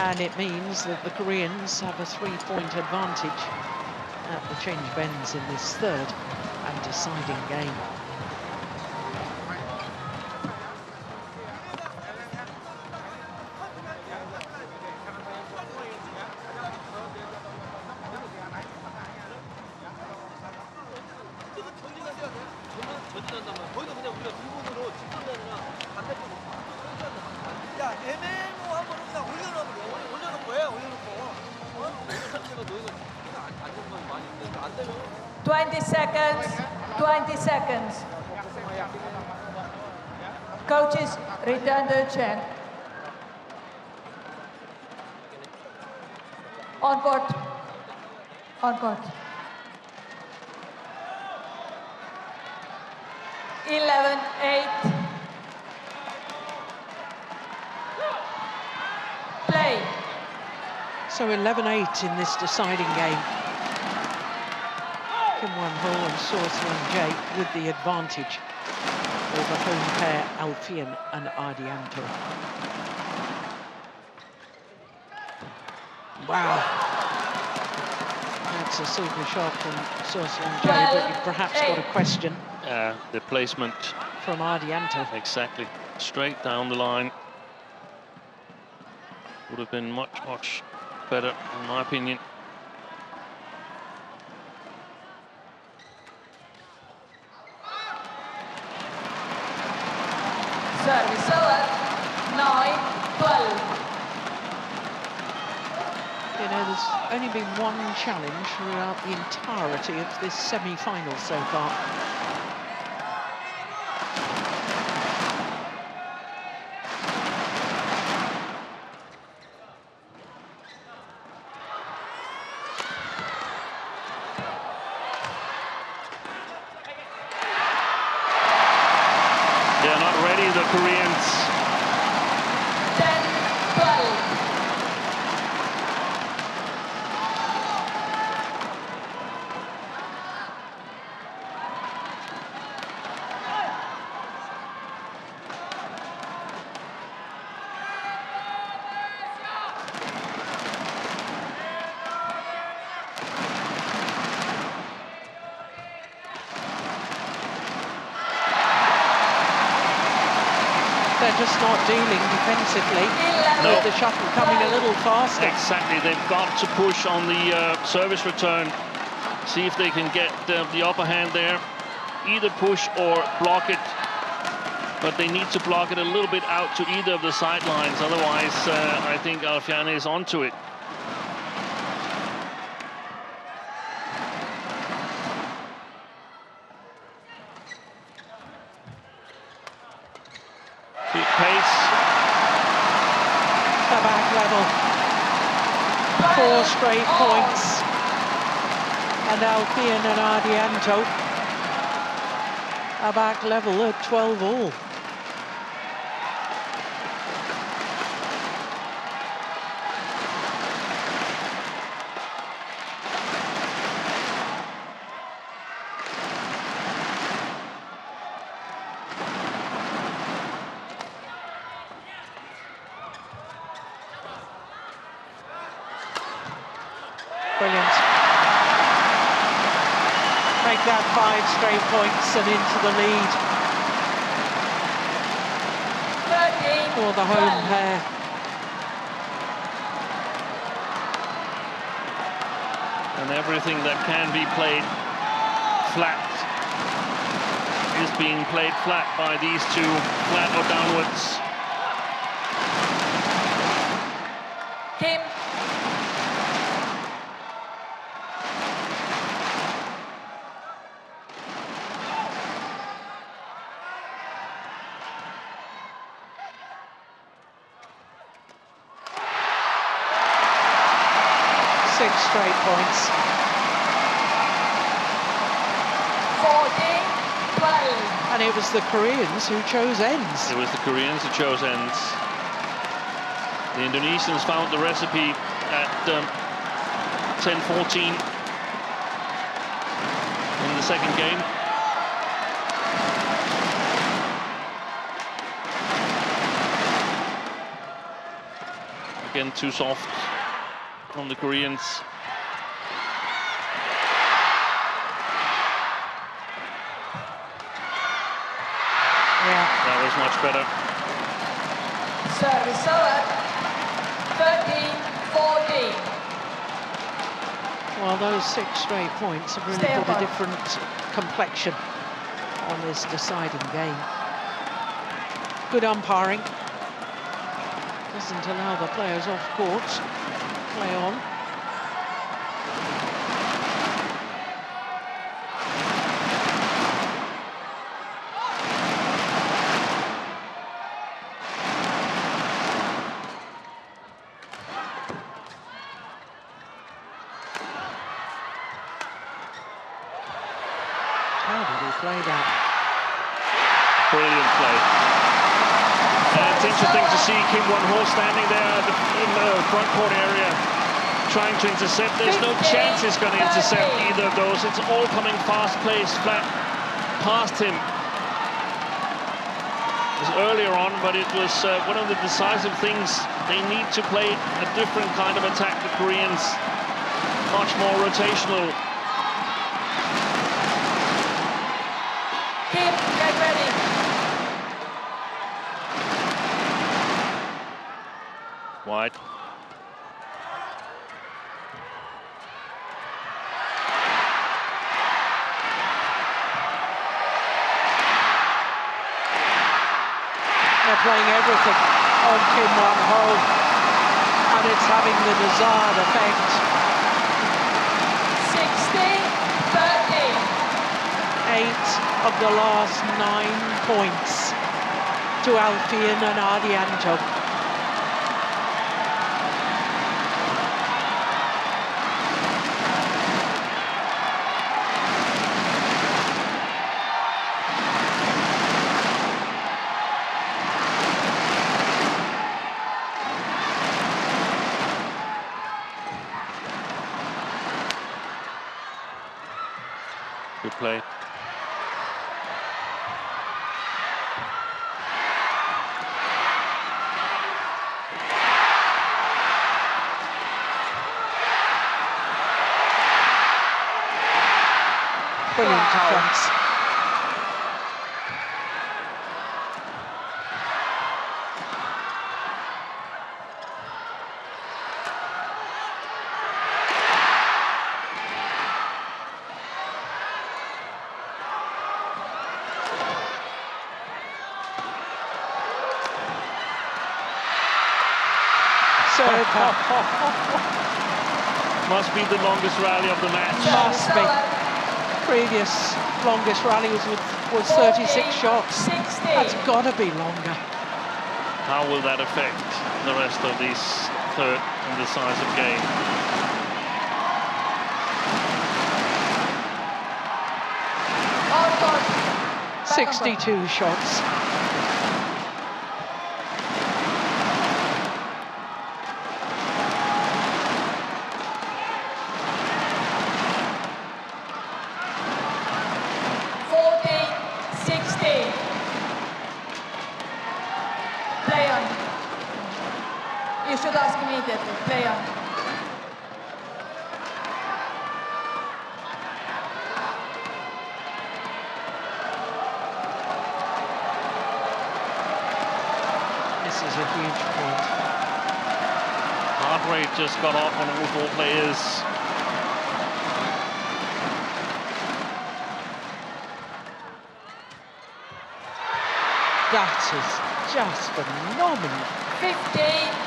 and it means that the Koreans have a 3-point advantage at the change of ends in this third and deciding game. Coaches, return the check. On court. On court. 11-8. Play. So 11-8 in this deciding game. Kim Won-ho and Jae with the advantage over home pair Alfian and Ardianto. Wow. That's a super shot from Sudirman, but you've perhaps got a question. The placement. From Ardianto. Exactly. Straight down the line. Would have been much, much better, in my opinion. Service over, 9-12. You know, there's only been one challenge throughout the entirety of this semi-final so far. They're not ready, the Koreans. 10-12. They're just not dealing defensively. With the shuttle coming a little faster. Exactly, they've got to push on the service return. See if they can get the upper hand there. Either push or block it. But they need to block it a little bit out to either of the sidelines. Otherwise, I think Alfian is onto it. Pace. The back level. 4 straight points. And Alfian and Ardianto are back level at 12 all. Brilliant. Make that 5 straight points and into the lead 13 for the home pair. And everything that can be played flat is being played flat by these two, flat or downwards. Kim. Straight points. 14-12. And it was the Koreans who chose ends. It was the Koreans who chose ends. The Indonesians found the recipe at 10-14 in the second game. Again, too soft from the Koreans. Yeah. That was much better. Service over, 13-14. Well, those 6 straight points have really put a different complexion on this deciding game. Good umpiring. Doesn't allow the players off court. Play on. How did he play that? Brilliant play. And it's interesting to see Kim Won-ho standing there in the front court area trying to intercept. There's no chance he's going to intercept either of those. It's all coming fast-paced, flat past him. was earlier on, but it was one of the decisive things. They need to play a different kind of attack, the Koreans. Much more rotational. Kim, get ready. Wide. They're playing everything on Kim Won-ho, and it's having the desired effect. 60-30. 8 of the last 9 points to Alfian and Ardianto. Good play. Brilliant defence. Must be the longest rally of the match. Must be. Previous longest rally was 36 shots. 60. That's got to be longer. How will that affect the rest of this third and decisive game? Out on. 62 shots. You should ask immediately. Play on. This is a huge point. Heart rate just got up on all 4 players. That is just phenomenal. 50-60.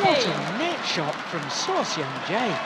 What a net shot from So Seung-jae.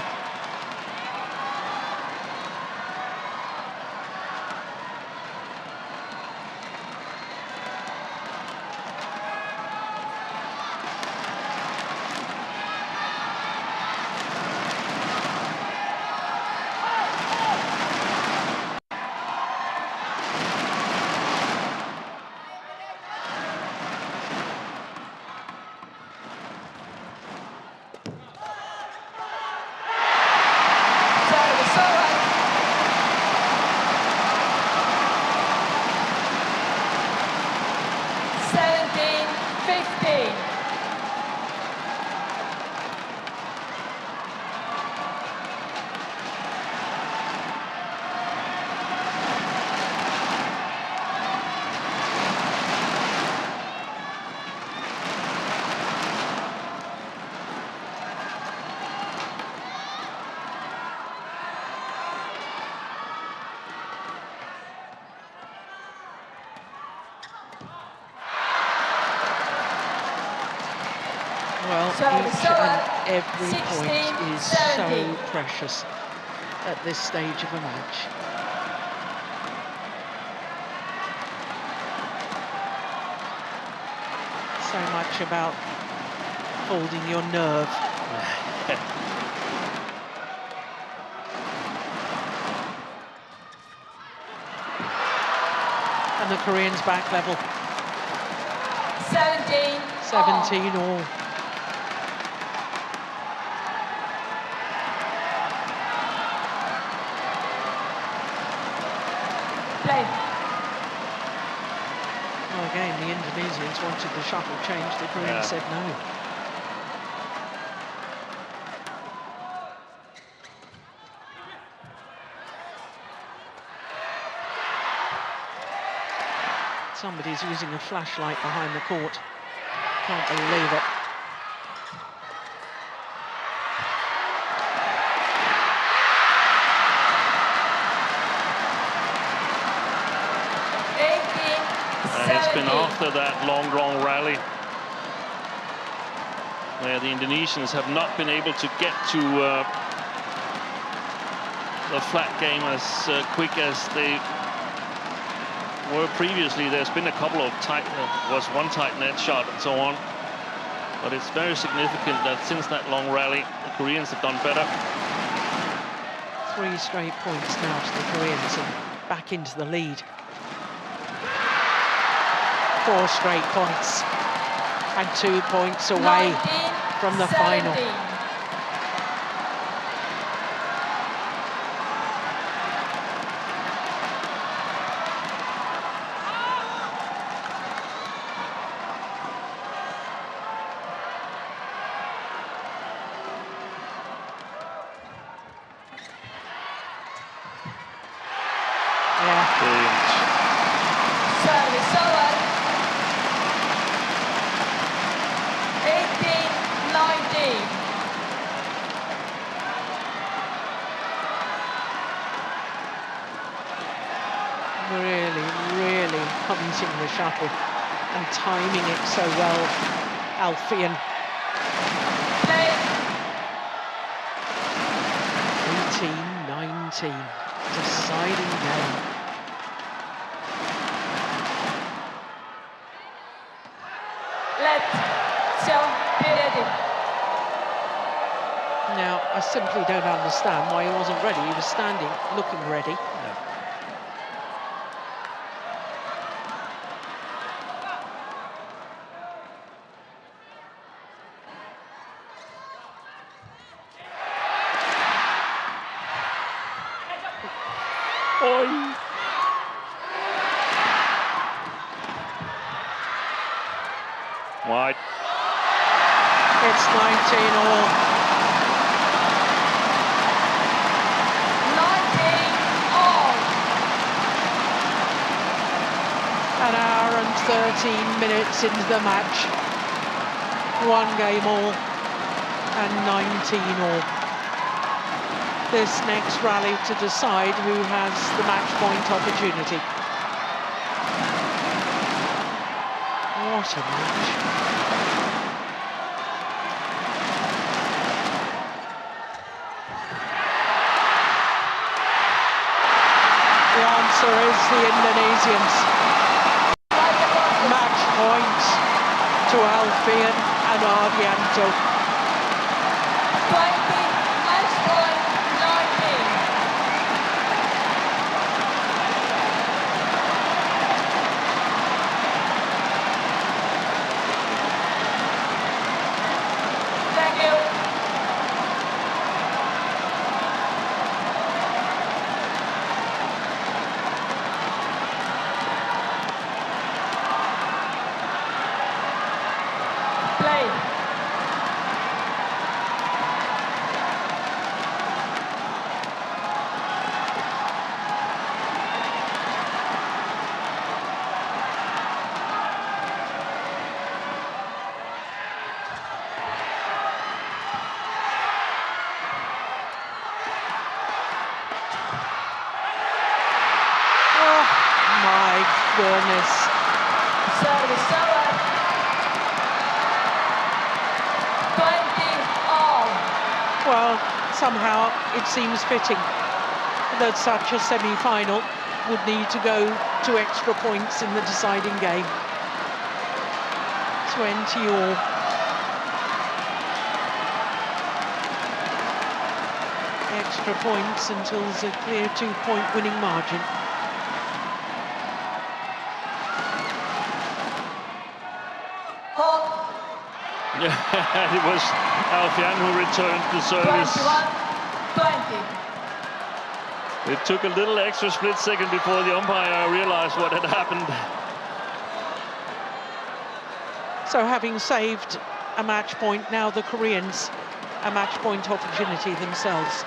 Well, each and every point is so precious at this stage of a match. So much about holding your nerve. And the Koreans back level. 17 all. Play. Well, again, again, the Indonesians wanted the shuttle change. The Koreans said no. Somebody's using a flashlight behind the court. Can't believe it. It's been after that long rally where the Indonesians have not been able to get to the flat game as quick as they were previously. There's been a couple of was one tight net shot and so on, but it's very significant that since that long rally, the Koreans have done better. 3 straight points now to the Koreans and back into the lead. 4 straight points and 2 points away from the final. Really hunting the shuttle and timing it so well, Alfian. 18-19, deciding game. Be ready. Now, I simply don't understand why he wasn't ready. He was standing, looking ready. Yeah. Wide. It's 19-all. 19-all. An hour and 13 minutes into the match. 1 game all and 19-all. This next rally to decide who has the match point opportunity. What a match. The answer is the Indonesians. Match points to Alfian and Ardianto. 20, match point, 19. Thank you. Play. Oh my goodness. Service over. 20-all. Well, somehow it seems fitting that such a semi-final would need to go to extra points in the deciding game. 20-all. Extra points until there's a clear 2-point winning margin. Hawk. Yeah, it was Alfian who returned the service. 21-20. It took a little extra split second before the umpire realized what had happened. So having saved a match point, now the Koreans a match point opportunity themselves.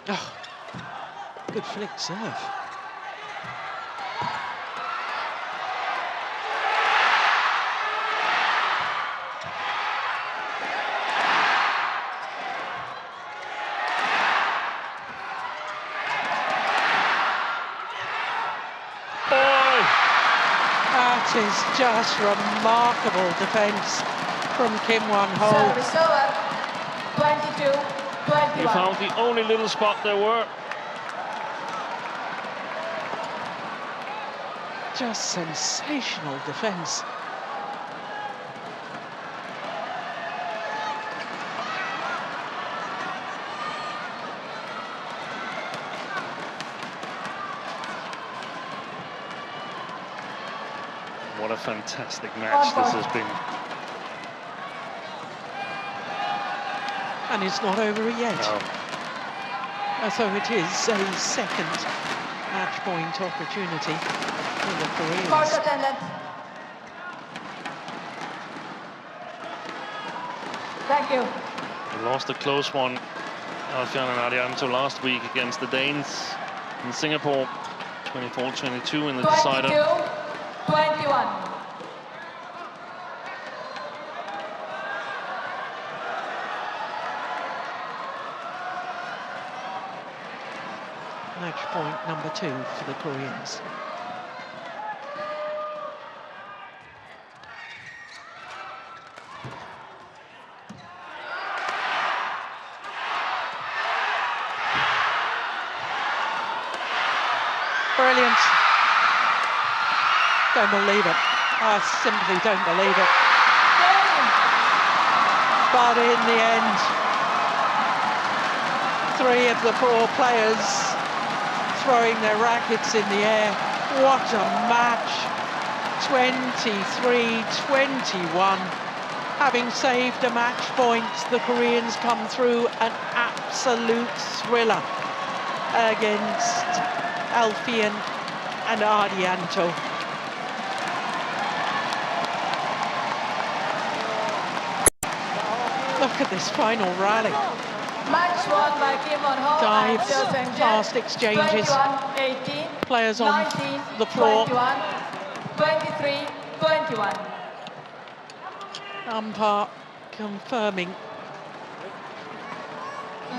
Oh, good flick serve. That is just remarkable defence from Kim Won-ho. Service over, 22-21. He found the only little spot there were. Just sensational defence. What a fantastic match this has been. And it's not over yet. No. So it is a second match point opportunity for the Koreans. Court attendant. Thank you. They lost a close one, Alfian and Ardianto, last week against the Danes in Singapore, 24-22 in the decider. 22-21. Match point number 2 for the Koreans. Brilliant. Don't believe it. I simply don't believe it. But in the end, 3 of the 4 players throwing their rackets in the air. What a match. 23-21. Having saved a match point, the Koreans come through an absolute thriller against Alfian and Ardianto. Look at this final rally. Match won by Kim Won-ho. Dives, fast exchanges, 21-18, players on 19, the floor. 21, 23-21. Umpire confirming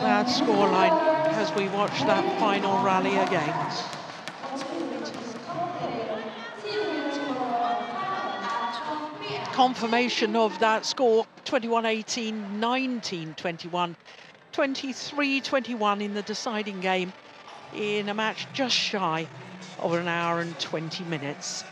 that scoreline as we watch that final rally again. Confirmation of that score, 21-18, 19-21. 23-21 in the deciding game in a match just shy of an hour and 20 minutes.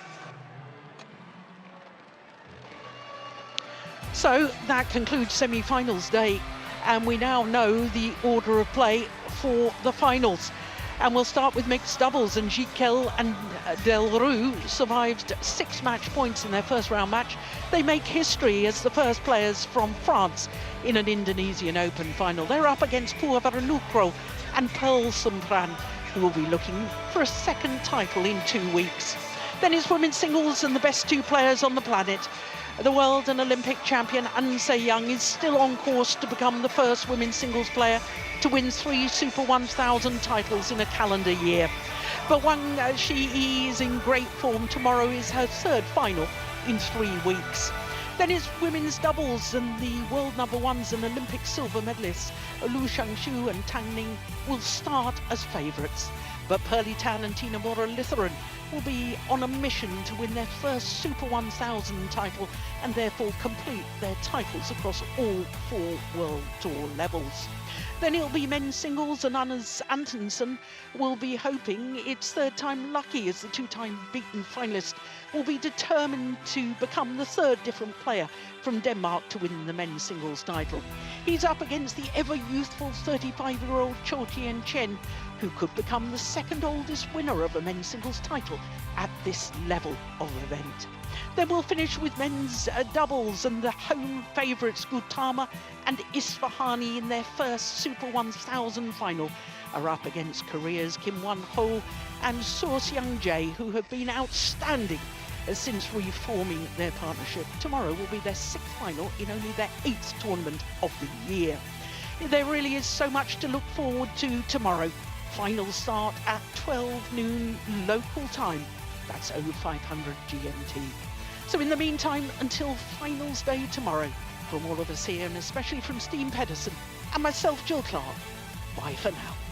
So that concludes semi-finals day, and we now know the order of play for the finals. And we'll start with mixed doubles, and Jiquel and Delroux survived 6 match points in their first round match. They make history as the first players from France in an Indonesian Open final. They're up against Purwanugroho and Pearl Sumpran, who will be looking for a second title in 2 weeks. Then it's women's singles and the best 2 players on the planet. The world and Olympic champion An Se-young is still on course to become the first women's singles player to win 3 Super 1000 titles in a calendar year. But Wang Shi is in great form. Tomorrow is her 3rd final in 3 weeks. Then it's women's doubles, and the world #1s and Olympic silver medalists Lu Shangshu and Tang Ning will start as favourites. But Pearly Tan and Tina Mora-Litheran will be on a mission to win their first Super 1000 title and therefore complete their titles across all 4 World Tour levels. Then it'll be men's singles, and Anders Antonsen will be hoping its 3rd time lucky, as the 2-time beaten finalist will be determined to become the 3rd different player from Denmark to win the men's singles title. He's up against the ever-youthful 35-year-old Cho Tien Chen, who could become the 2nd oldest winner of a men's singles title at this level of event. Then we'll finish with men's doubles, and the home favourites Gautama and Isfahani in their first Super 1000 final are up against Korea's Kim Won-ho and So Seung-jae, who have been outstanding since reforming their partnership. Tomorrow will be their 6th final in only their 8th tournament of the year. There really is so much to look forward to tomorrow. Finals start at 12 noon local time. That's 0500 GMT. So in the meantime, until finals day tomorrow, from all of us here, and especially from Steen Pedersen and myself, Jill Clark, bye for now.